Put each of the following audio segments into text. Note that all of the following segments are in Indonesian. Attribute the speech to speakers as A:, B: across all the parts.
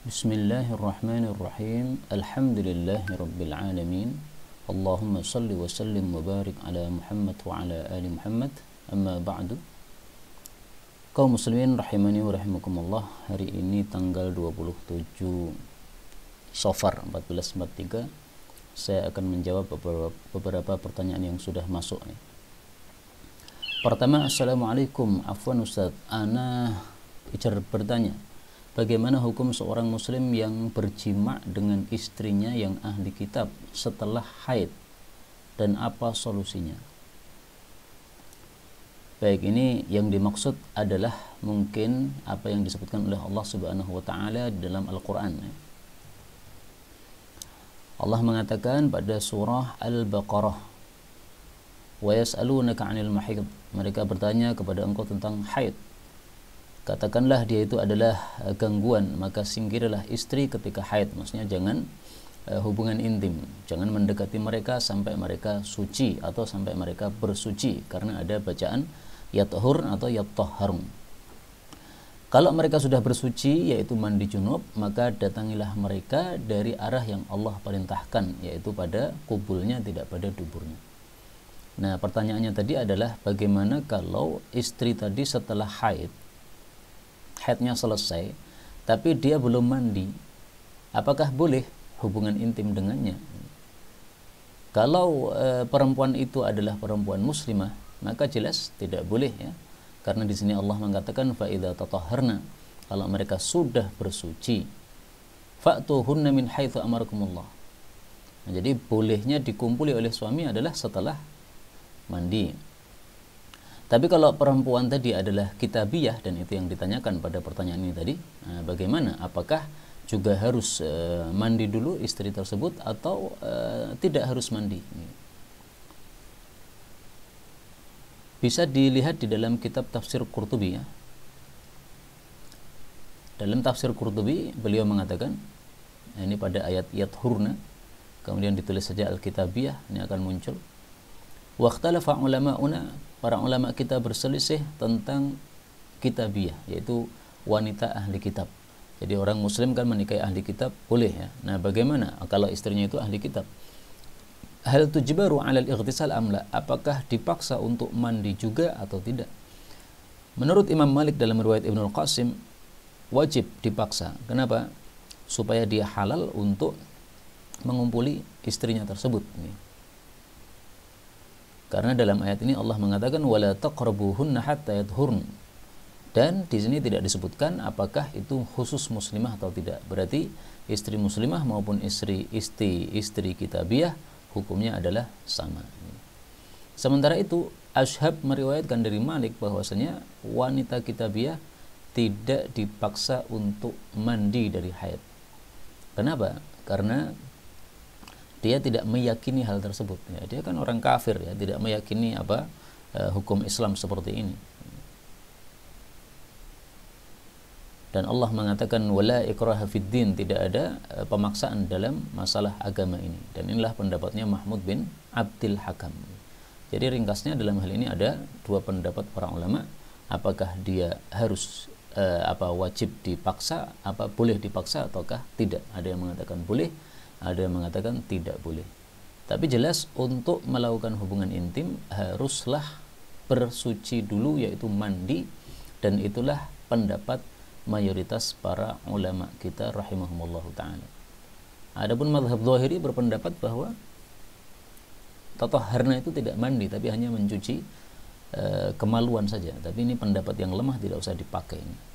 A: Bismillahirrahmanirrahim. Alhamdulillahi alamin. Allahumma salli wa sallim wa barik ala Muhammad wa ala ali Muhammad. Amma ba'du. Kaum muslimin rahimani wa rahimakumullah. Hari ini tanggal 27 Safar 1443. Saya akan menjawab beberapa pertanyaan yang sudah masuk nih. Pertama, Assalamualaikum. Afwan Ustaz, ana bertanya, bagaimana hukum seorang muslim yang berjima dengan istrinya yang ahli kitab setelah haid, dan apa solusinya? Baik, ini yang dimaksud adalah mungkin apa yang disebutkan oleh Allah Subhanahu wa taala dalam Al-Qur'an. Allah mengatakan pada surah Al-Baqarah, "Wa yas'alunaka 'anil mahid." Mereka bertanya kepada engkau tentang haid. Katakanlah dia itu adalah gangguan, maka singkirlah istri ketika haid. Maksudnya jangan hubungan intim, jangan mendekati mereka sampai mereka suci atau sampai mereka bersuci, karena ada bacaan yathur atau yatahharun. Kalau mereka sudah bersuci, yaitu mandi junub, maka datangilah mereka dari arah yang Allah perintahkan, yaitu pada kubulnya, tidak pada duburnya. Nah, pertanyaannya tadi adalah bagaimana kalau istri tadi setelah haidnya selesai, tapi dia belum mandi, apakah boleh hubungan intim dengannya? Kalau perempuan itu adalah perempuan muslimah, maka jelas tidak boleh, ya, karena di sini Allah mengatakan fa idza tatahharna, kalau mereka sudah bersuci, fa'tuhunna min haitsu amarakumullah. Nah, jadi bolehnya dikumpuli oleh suami adalah setelah mandi. Tapi kalau perempuan tadi adalah kitabiyah, dan itu yang ditanyakan pada pertanyaan ini tadi, bagaimana? Apakah juga harus mandi dulu istri tersebut atau tidak harus mandi? Bisa dilihat di dalam kitab tafsir Qurtubi, ya. Dalam tafsir Qurtubi beliau mengatakan, ini pada ayat yathurna, kemudian ditulis saja al-kitabiyah, ini akan muncul. Waqtalafa ulama'una, para ulama kita berselisih tentang kitabiyah, yaitu wanita ahli kitab. Jadi orang muslim kan menikahi ahli kitab boleh, ya. Nah, bagaimana kalau istrinya itu ahli kitab? Hal tujbaru 'alal ightisal amla, apakah dipaksa untuk mandi juga atau tidak? Menurut Imam Malik dalam riwayat Ibnu Qasim, wajib dipaksa. Kenapa? Supaya dia halal untuk mengumpuli istrinya tersebut. Karena dalam ayat ini Allah mengatakan wala taqrabuhunna hatta yadhurn. Dan di sini tidak disebutkan apakah itu khusus muslimah atau tidak. Berarti istri muslimah maupun istri kitabiyah hukumnya adalah sama. Sementara itu Ashhab meriwayatkan dari Malik bahwasanya wanita kitabiyah tidak dipaksa untuk mandi dari haid. Kenapa? Karena dia tidak meyakini hal tersebut, ya. Dia kan orang kafir, ya, tidak meyakini hukum Islam seperti ini. Dan Allah mengatakan wala ikraha fid din, tidak ada pemaksaan dalam masalah agama ini. Dan inilah pendapatnya Mahmud bin Abdul Hakam. Jadi ringkasnya dalam hal ini ada dua pendapat para ulama, apakah dia harus wajib dipaksa, boleh dipaksa ataukah tidak. Ada yang mengatakan boleh, ada yang mengatakan tidak boleh. Tapi jelas untuk melakukan hubungan intim haruslah bersuci dulu, yaitu mandi, dan itulah pendapat mayoritas para ulama kita rahimahumullah ta'ala. Adapun mazhab Zahiri berpendapat bahwa tatahharna itu tidak mandi, tapi hanya mencuci kemaluan saja. Tapi ini pendapat yang lemah, tidak usah dipakai ini.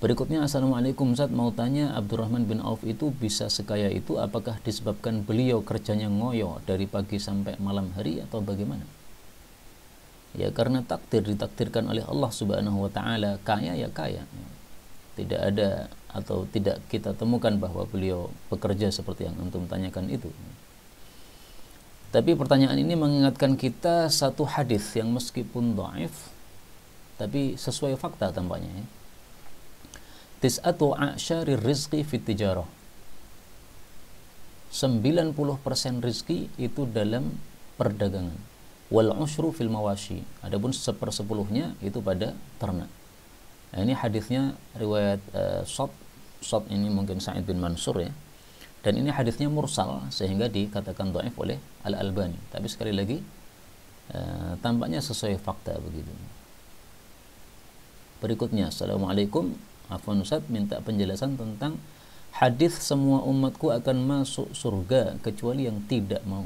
A: Berikutnya, Assalamualaikum Ustaz, mau tanya, Abdurrahman bin Auf itu bisa sekaya itu, apakah disebabkan beliau kerjanya ngoyo dari pagi sampai malam hari atau bagaimana? Ya, karena ditakdirkan oleh Allah Subhanahu wa taala, kaya ya kaya. Tidak ada atau tidak kita temukan bahwa beliau bekerja seperti yang antum tanyakan itu. Tapi pertanyaan ini mengingatkan kita satu hadis yang meskipun dhaif tapi sesuai fakta tampaknya, ya. Tis'atu a'syarir rizqi fit tijarah. 90% rizki itu dalam perdagangan. Wal usyru fil mawashi. Adapun 1/10-nya itu pada ternak. Nah, ini hadisnya riwayat Sod ini mungkin Sa'id bin Mansur ya. Dan ini hadisnya mursal sehingga dikatakan dhaif oleh Al-Albani. Tapi sekali lagi tampaknya sesuai fakta begitu. Berikutnya, Assalamualaikum. Afwan Ustaz, minta penjelasan tentang hadis semua umatku akan masuk surga kecuali yang tidak mau.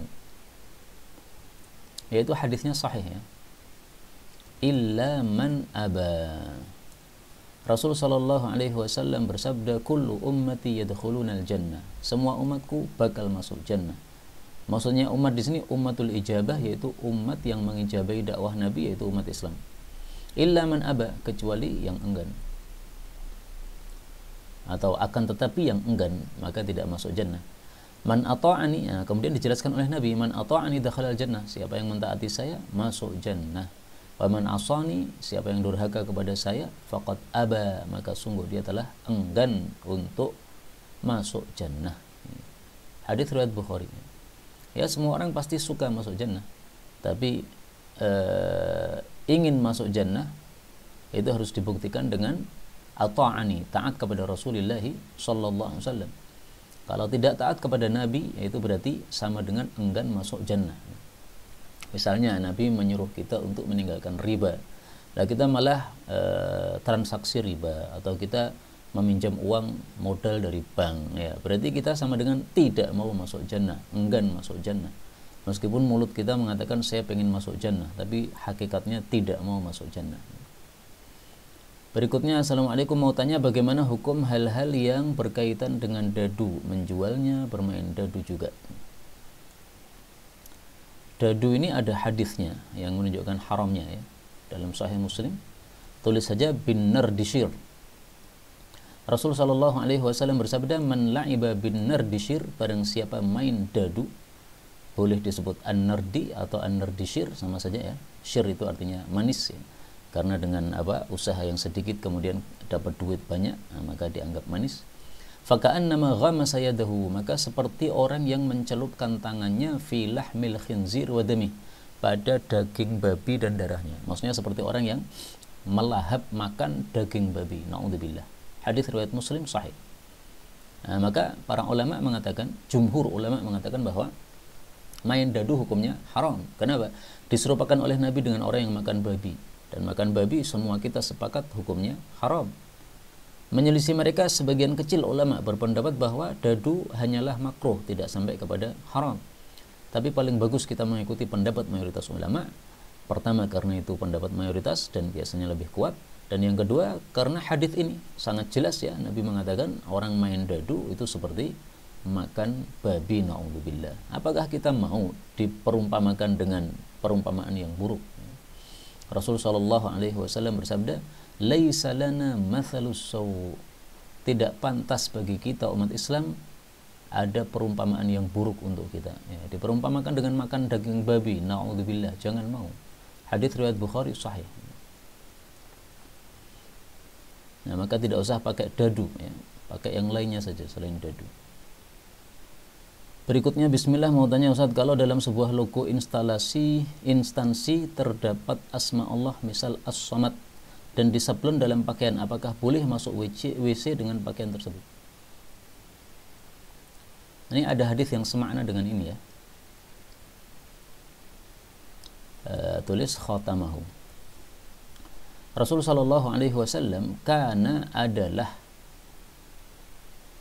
A: Yaitu hadisnya sahih ya. Illa man aba. Rasul sallallahu alaihi wasallam bersabda, kullu ummati yadkhulunal jannah. Semua umatku bakal masuk jannah. Maksudnya umat di sini ummatul ijabah, yaitu umat yang mengijabahi dakwah Nabi, yaitu umat Islam. Illa man aba, kecuali yang enggan. Atau akan tetapi yang enggan, maka tidak masuk jannah. Man ata'ani, nah, kemudian dijelaskan oleh Nabi, man ata'ani dakhalal jannah. Siapa yang mentaati saya masuk jannah. Wa man asani, siapa yang durhaka kepada saya, faqad aba, maka sungguh dia telah enggan untuk masuk jannah. Hadis riwayat Bukhari. Ya, semua orang pasti suka masuk jannah, tapi ingin masuk jannah itu harus dibuktikan dengan ata'ani, taat kepada Rasulullah sallallahu alaihi wasallam. Kalau tidak taat kepada Nabi, itu berarti sama dengan enggan masuk jannah. Misalnya Nabi menyuruh kita untuk meninggalkan riba, nah kita malah transaksi riba, atau kita meminjam uang modal dari bank, ya berarti kita sama dengan tidak mau masuk jannah, enggan masuk jannah. Meskipun mulut kita mengatakan saya pengen masuk jannah, tapi hakikatnya tidak mau masuk jannah. Berikutnya, Assalamualaikum, mau tanya bagaimana hukum hal-hal yang berkaitan dengan dadu, menjualnya, bermain dadu juga. Dadu ini ada hadisnya yang menunjukkan haramnya ya. Dalam Sahih Muslim tulis saja bin nardishir. Rasul sallallahu alaihi wasallam bersabda, man la'iba bin nardishir, barang siapa main dadu, boleh disebut an-nardi atau an-nardishir, sama saja ya. Shir itu artinya manis ya. Karena dengan usaha yang sedikit kemudian dapat duit banyak, nah, maka dianggap manis. Faka'annama ghamasa yadahu, maka seperti orang yang mencelupkan tangannya fi lahmil khinzir wa dami, pada daging babi dan darahnya. Maksudnya seperti orang yang melahap makan daging babi. Na'udzubillah. Hadis riwayat Muslim sahih. Nah, maka para ulama mengatakan, jumhur ulama mengatakan bahwa main dadu hukumnya haram. Kenapa? Diserupakan oleh Nabi dengan orang yang makan babi. Dan makan babi semua kita sepakat hukumnya haram. Menyelisih mereka, sebagian kecil ulama berpendapat bahwa dadu hanyalah makruh, tidak sampai kepada haram. Tapi paling bagus kita mengikuti pendapat mayoritas ulama. Pertama, karena itu pendapat mayoritas dan biasanya lebih kuat. Dan yang kedua, karena hadis ini sangat jelas ya, Nabi mengatakan orang main dadu itu seperti makan babi, na'udzubillah. Apakah kita mau diperumpamakan dengan perumpamaan yang buruk? Rasul sallallahu alaihi wasallam bersabda, laisa lana mathalus saw, tidak pantas bagi kita umat Islam ada perumpamaan yang buruk untuk kita ya, diperumpamakan dengan makan daging babi, na'udzubillah, jangan mau. Hadis riwayat Bukhari sahih. Nah, maka tidak usah pakai dadu ya, pakai yang lainnya saja selain dadu. Berikutnya, bismillah, mau tanya Ustaz, kalau dalam sebuah logo instansi terdapat asma Allah, misal As-Samad, dan disablon dalam pakaian, apakah boleh masuk WC dengan pakaian tersebut? Ini ada hadis yang semakna dengan ini ya. Tulis khatamahu. Rasul sallallahu alaihi wasallam kana adalah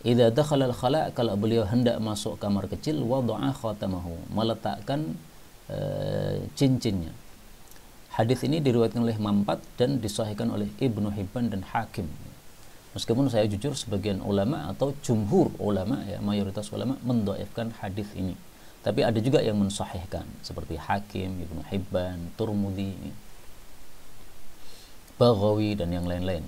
A: idza dakhala al-khala', kalau beliau hendak masuk kamar kecil, wada'a khatamahu, meletakkan cincinnya. Hadis ini diriwayatkan oleh Mampat dan disahihkan oleh Ibnu Hibban dan Hakim. Meskipun saya jujur, sebagian ulama atau jumhur ulama ya, mayoritas ulama mendhaifkan hadis ini. Tapi ada juga yang mensahihkan seperti Hakim, Ibnu Hibban, Turmudi, Baghawi dan yang lain-lain.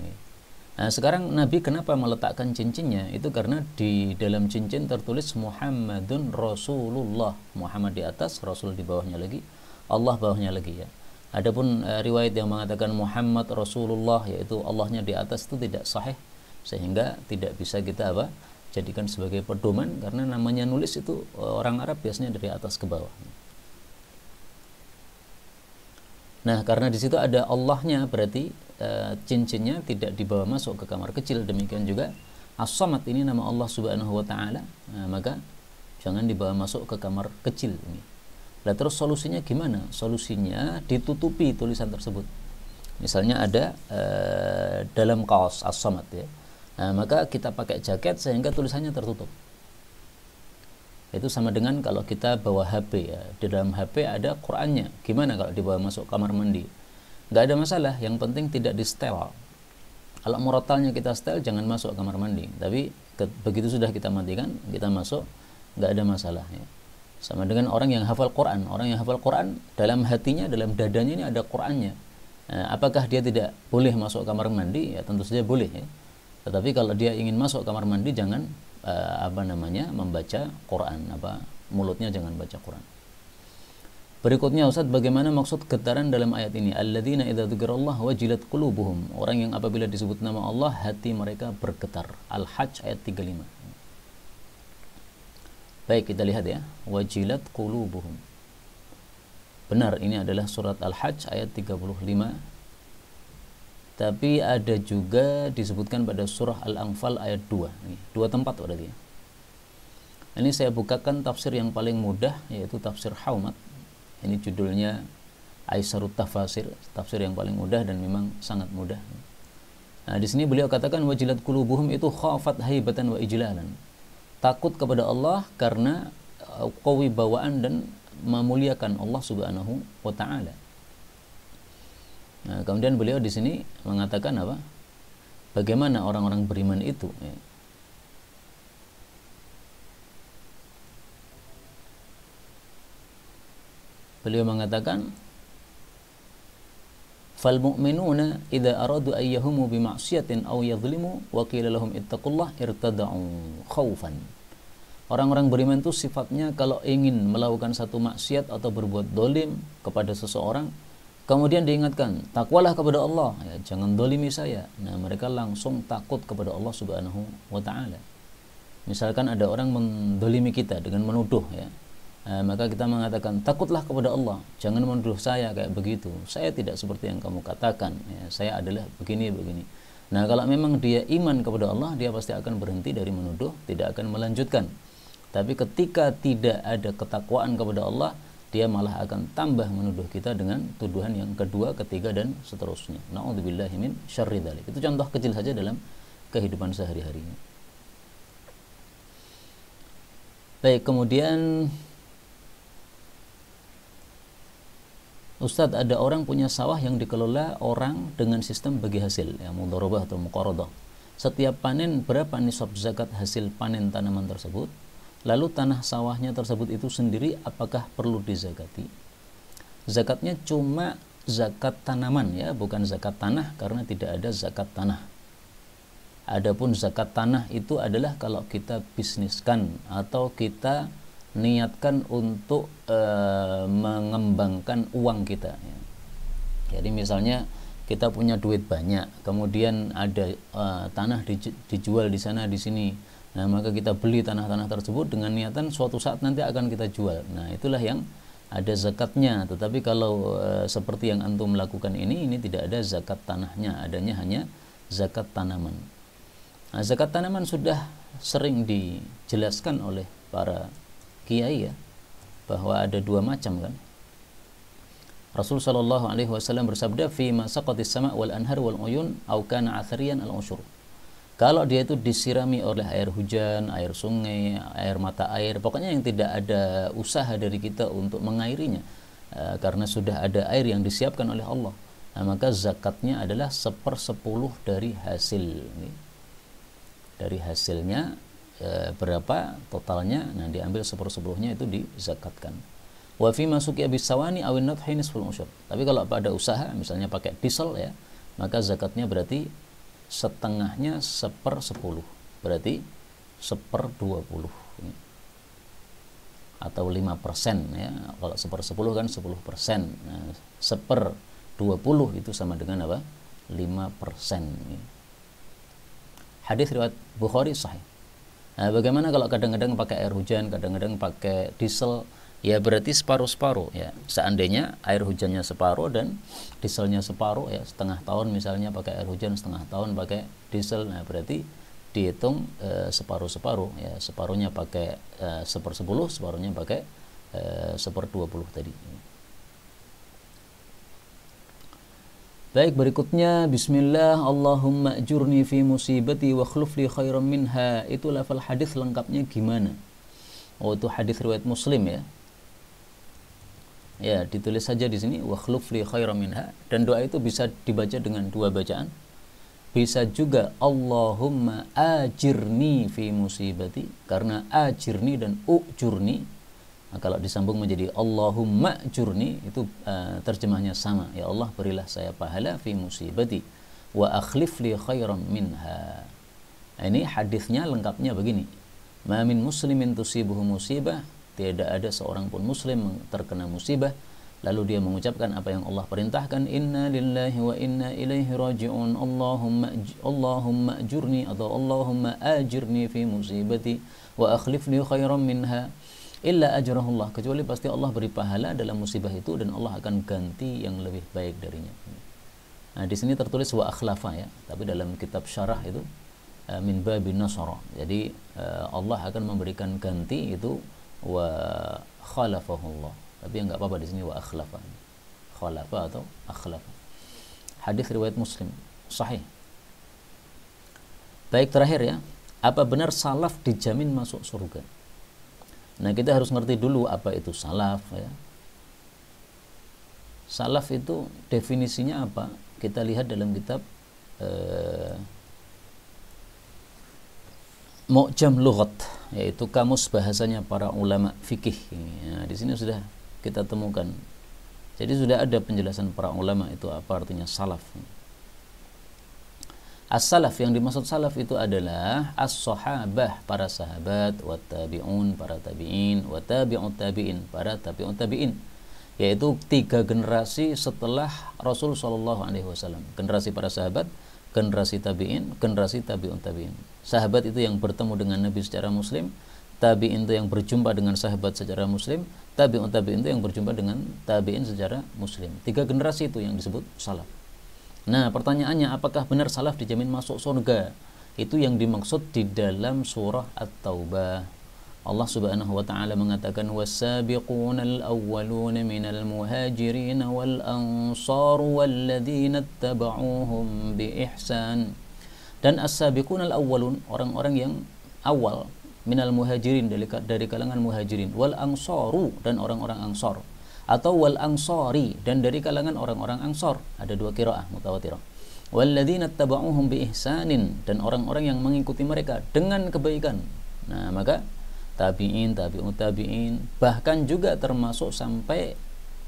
A: Nah, sekarang Nabi kenapa meletakkan cincinnya? Itu karena di dalam cincin tertulis Muhammadun Rasulullah. Muhammad di atas, Rasul di bawahnya lagi, Allah bawahnya lagi ya. Adapun riwayat yang mengatakan Muhammad Rasulullah, yaitu Allahnya di atas, itu tidak sahih, sehingga tidak bisa kita jadikan sebagai pedoman, karena namanya nulis itu orang Arab biasanya dari atas ke bawah. Nah, karena di situ ada Allahnya, berarti cincinnya tidak dibawa masuk ke kamar kecil. Demikian juga As-Samad ini nama Allah Subhanahu wa taala, nah, maka jangan dibawa masuk ke kamar kecil ini. Lah terus solusinya gimana? Solusinya ditutupi tulisan tersebut. Misalnya ada dalam kaos As-Samad ya. Nah, maka kita pakai jaket sehingga tulisannya tertutup. Itu sama dengan kalau kita bawa HP ya. Di dalam HP ada Qur'annya. Gimana kalau dibawa masuk kamar mandi? Nggak ada masalah, yang penting tidak di setel. Kalau murotalnya kita setel, jangan masuk kamar mandi. Tapi begitu sudah kita matikan, kita masuk, nggak ada masalah ya. Sama dengan orang yang hafal Quran. Orang yang hafal Quran, dalam hatinya, dalam dadanya ini ada Qurannya. Nah, apakah dia tidak boleh masuk kamar mandi? Ya tentu saja boleh ya. Tetapi kalau dia ingin masuk kamar mandi, jangan membaca Quran, mulutnya jangan baca Quran. Berikutnya Ustaz, bagaimana maksud getaran dalam ayat ini? Alladzina idza dzukirallah wajilat qulubuhum. Orang yang apabila disebut nama Allah, hati mereka bergetar. Al-Hajj ayat 35. Baik, kita lihat ya. Wajilat qulubuhum. Benar, ini adalah surat Al-Hajj ayat 35. Tapi ada juga disebutkan pada surah Al-Anfal ayat 2. Ini, 2 tempat berarti ya. Ini saya bukakan tafsir yang paling mudah, yaitu tafsir Haumat. Ini judulnya Aisarut Tafasir, tafsir yang paling mudah dan memang sangat mudah. Nah, di sini beliau katakan wajilat qulubuhum itu khafat haibatan wa ijlalan. Takut kepada Allah karena kewibawaan dan memuliakan Allah Subhanahu wa taala. Nah, kemudian beliau di sini mengatakan apa? Bagaimana orang-orang beriman itu ya. Beliau mengatakan fal mu'minuna idza aradu ay yahumu bi ma'siyatin aw yadhlimu wa qila lahum ittaqullah irtada'u khaufan. Orang-orang beriman itu sifatnya kalau ingin melakukan satu maksiat atau berbuat dolim kepada seseorang, kemudian diingatkan, takwalah kepada Allah, ya, jangan dolimi saya. Nah, mereka langsung takut kepada Allah Subhanahu wa ta'ala. Misalkan ada orang mendolimi kita dengan menuduh ya. Maka kita mengatakan takutlah kepada Allah, jangan menuduh saya kayak begitu, saya tidak seperti yang kamu katakan ya, saya adalah begini. Nah, kalau memang dia iman kepada Allah, dia pasti akan berhenti dari menuduh, tidak akan melanjutkan. Tapi ketika tidak ada ketakwaan kepada Allah, dia malah akan tambah menuduh kita dengan tuduhan yang kedua, ketiga dan seterusnya. Na'udzubillahi min syarri dzalik. Itu contoh kecil saja dalam kehidupan sehari-hari. Baik, kemudian Ustadz, ada orang punya sawah yang dikelola orang dengan sistem bagi hasil, ya, mudharabah atau muqaradah. Setiap panen berapa nisab zakat hasil panen tanaman tersebut? Lalu tanah sawahnya tersebut itu sendiri apakah perlu dizakati? Zakatnya cuma zakat tanaman ya, bukan zakat tanah karena tidak ada zakat tanah. Adapun zakat tanah itu adalah kalau kita bisniskan atau kita niatkan untuk mengembangkan uang kita ya. Jadi misalnya kita punya duit banyak, kemudian ada tanah dijual di sana di sini. Nah, maka kita beli tanah-tanah tersebut dengan niatan suatu saat nanti akan kita jual. Nah, itulah yang ada zakatnya. Tetapi kalau seperti yang antum melakukan ini tidak ada zakat tanahnya, adanya hanya zakat tanaman. Nah, zakat tanaman sudah sering dijelaskan oleh para kiai ya, bahwa ada 2 macam kan. Rasul sallallahu alaihi wasallam bersabda, fi ma saqatis sama wal anhar wal uyun au kana athariyan al usyur. Kalau dia itu disirami oleh air hujan, air sungai, air mata air, pokoknya yang tidak ada usaha dari kita untuk mengairinya, karena sudah ada air yang disiapkan oleh Allah, nah, maka zakatnya adalah 1/10 dari hasil. Dari hasilnya berapa totalnya, nah diambil 1/10-nya itu dizakatkan. Wa fi masuki bisawani awin nadhi nisful usyur. Tapi kalau pada usaha misalnya pakai diesel ya, maka zakatnya berarti setengahnya 1/10, berarti 1/20 atau 5% ya. Kalau 1/10 kan 10%. Nah, 1/20 itu sama dengan apa? 5% ya. Hadis riwayat Bukhari sahih. Nah, bagaimana kalau kadang-kadang pakai air hujan, kadang-kadang pakai diesel, ya berarti separuh-separuh ya. Seandainya air hujannya separuh dan dieselnya separuh ya, setengah tahun misalnya pakai air hujan, setengah tahun pakai diesel, nah berarti dihitung separuh-separuh ya, separuhnya pakai 1/10, separuhnya pakai 1/20 tadi. Baik, berikutnya bismillah Allahumma ajurni fi musibati wa khluf li khairan minha. Itu lafal hadis lengkapnya gimana? Oh, itu hadis riwayat Muslim ya. Ya, ditulis saja di sini wa khluf li khairan minha, dan doa itu bisa dibaca dengan dua bacaan. Bisa juga Allahumma ajirni fi musibati, karena ajirni dan ujurni, nah, kalau disambung menjadi Allahumma ajurni itu terjemahnya sama. Ya Allah, berilah saya pahala fi musibati wa akhlif li khairan minha. Nah, ini hadisnya lengkapnya begini. Ma min muslimin tusibuhu musibah, tidak ada seorang pun muslim terkena musibah lalu dia mengucapkan apa yang Allah perintahkan, inna lillahi wa inna ilaihi raji'un, Allahumma ajurni atau Allahumma ajirni fi musibati wa akhlif li khairan minha, illa ajrahullah, kecuali pasti Allah beri pahala dalam musibah itu dan Allah akan ganti yang lebih baik darinya. Nah, di sini tertulis wa akhlafa ya, tapi dalam kitab syarah itu min babi nasara. Jadi Allah akan memberikan ganti itu wa khalafahullah. Tapi enggak apa-apa di sini wa akhlafa. Khalafa atau akhlafa. Hadis riwayat Muslim, sahih. Baik, terakhir ya. Apa benar salaf dijamin masuk surga? Nah, kita harus ngerti dulu apa itu salaf ya. Salaf itu definisinya apa? Kita lihat dalam kitab Mu'jam Lughat, yaitu kamus bahasanya para ulama fikih. Nah, di sini sudah kita temukan. Jadi sudah ada penjelasan para ulama itu apa artinya salaf. As-salaf, yang dimaksud salaf itu adalah as-sahabah, para sahabat, wa tabi'un, para tabi'in, wa tabi'ut tabi'in, para tabi'ut tabi'in, yaitu 3 generasi setelah Rasul SAW. Generasi para sahabat, generasi tabi'in, generasi tabi'ut tabi'in. Sahabat itu yang bertemu dengan Nabi secara muslim, tabi'in itu yang berjumpa dengan sahabat secara muslim, tabi'ut tabi'in itu yang berjumpa dengan tabi'in secara muslim. 3 generasi itu yang disebut salaf. Nah, pertanyaannya, apakah benar salaf dijamin masuk surga? Itu yang dimaksud di dalam surah At-Taubah. Allah Subhanahu wa taala mengatakan was-sabiqunal awwaluna minal muhajirin wal ansar walladzina ittaba'uuhum bi ihsan. Dan as-sabiqunal awwalun, orang-orang yang awal, minal muhajirin, dari kalangan muhajirin, wal ansaru, dan orang-orang ansor, atau wal ansari, dan dari kalangan orang-orang ansor. Ada 2 qiraah mutawatirah. Walladzina tabauhum bi ihsanin, dan orang-orang yang mengikuti mereka dengan kebaikan. Nah, maka tabi'in, tabi'ut tabi'in, bahkan juga termasuk sampai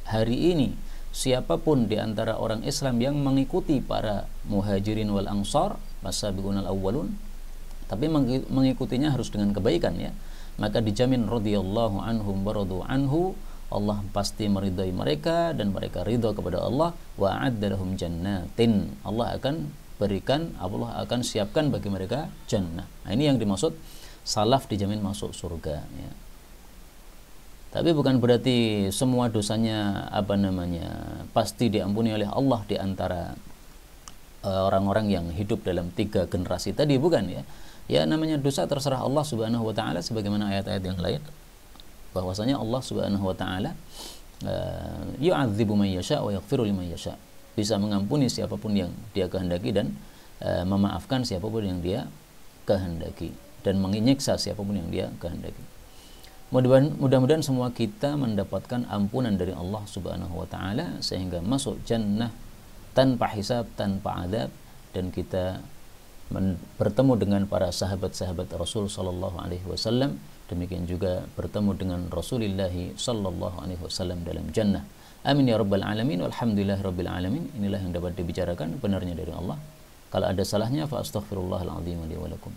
A: hari ini siapapun di antara orang Islam yang mengikuti para muhajirin wal ansar, as-sabiqunal awwalun, tapi mengikutinya harus dengan kebaikan ya, maka dijamin radhiyallahu anhum wa radu anhu, Allah pasti meridai mereka dan mereka ridha kepada Allah, wa a'adda lahum jannatin, Allah akan berikan, Allah akan siapkan bagi mereka jannah. Nah, ini yang dimaksud salaf dijamin masuk surga ya. Tapi bukan berarti semua dosanya pasti diampuni oleh Allah di antara orang-orang yang hidup dalam 3 generasi tadi, bukan ya. Ya, namanya dosa terserah Allah Subhanahu wa taala, sebagaimana ayat-ayat yang lain bahwasanya Allah Subhanahu wa taala yu'adzibu man yasha wa yaghfiru liman yasha, bisa mengampuni siapapun yang Dia kehendaki dan memaafkan siapapun yang Dia kehendaki, dan menyiksa siapapun yang Dia kehendaki. Mudah-mudahan semua kita mendapatkan ampunan dari Allah Subhanahu wa taala sehingga masuk jannah tanpa hisab, tanpa adab, dan kita bertemu dengan para sahabat-sahabat Rasul sallallahu alaihi wasallam, demikian juga bertemu dengan Rasulullah sallallahu alaihi wasallam dalam jannah. Amin ya rabbal alamin, walhamdulillahirabbil alamin. Inilah yang dapat dibicarakan, benarnya dari Allah. Kalau ada salahnya fa astaghfirullahal azim li wa lakum.